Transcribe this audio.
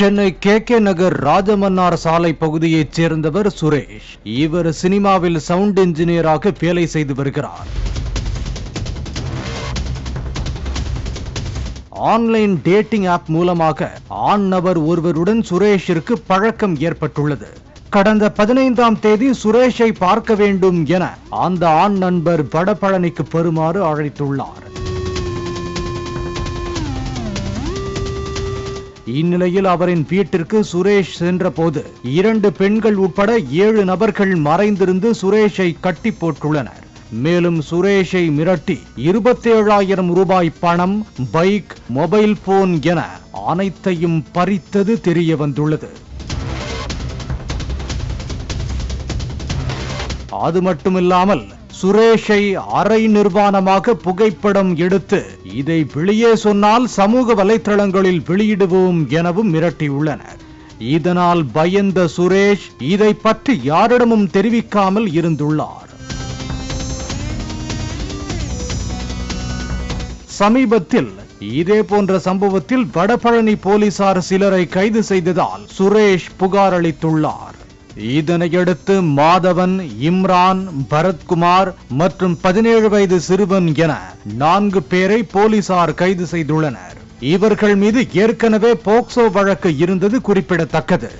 Chennai K நகர் ராஜமன்னார் சாலை பகுதியைச் சேர்ந்தவர் சுரேஷ். இவர் சினிமாவில் சவுண்ட் இன்ஜினியராக வேலை செய்து வருகிறார். ஆன்லைன் டேட்டிங் ஆப் மூலமாக ஆண் நபர் ஒருவருடன் சுரேஷிற்கு பழக்கம் ஏற்பட்டுள்ளது. கடந்த 15ஆம் தேதி சுரேஷை பார்க்க வேண்டும் என அந்த ஆண் நண்பர் வடபழனிக்கு வருமாறு அழைத்துள்ளார். இந்நிலையில் அவரின் வீட்டிற்கு சுரேஷ் சென்றபோது 2 பெண்கள் உட்பட 7 நபர்கள் மறைந்திருந்து சுரேஷை கட்டி போட்டுள்ளனர். மேலும் சுரேஷை மிரட்டி 27,000 ரூபாய் பணம், பைக், மொபைல் போன் என அனைத்தையும் பறித்தது தெரிய வந்துள்ளது. அது மட்டுமில்லாமல் சுரேஷை அரை நிர்வாணமாக புகைப்படம் எடுத்து இதை வெளியே சொன்னால் சமூக வலைத்தளங்களில் வெளியிடுவோம் எனவும் மிரட்டியுள்ளனர். இதனால் பயந்த சுரேஷ் இதை பற்றி யாரிடமும் தெரிவிக்காமல் இருந்துள்ளார். சமீபத்தில் இதே போன்ற சம்பவத்தில் வடபழனி போலீசார் சிலரை கைது செய்ததால் சுரேஷ் புகார் அளித்துள்ளார். இதனையடுத்து மாதவன், இம்ரான், பரத்குமார் மற்றும் 17 வயது சிறுவன் என 4 பேரை போலீசார் கைது செய்துள்ளனர். இவர்கள் மீது ஏற்கனவே போக்சோ வழக்கு இருந்தது குறிப்பிடத்தக்கது.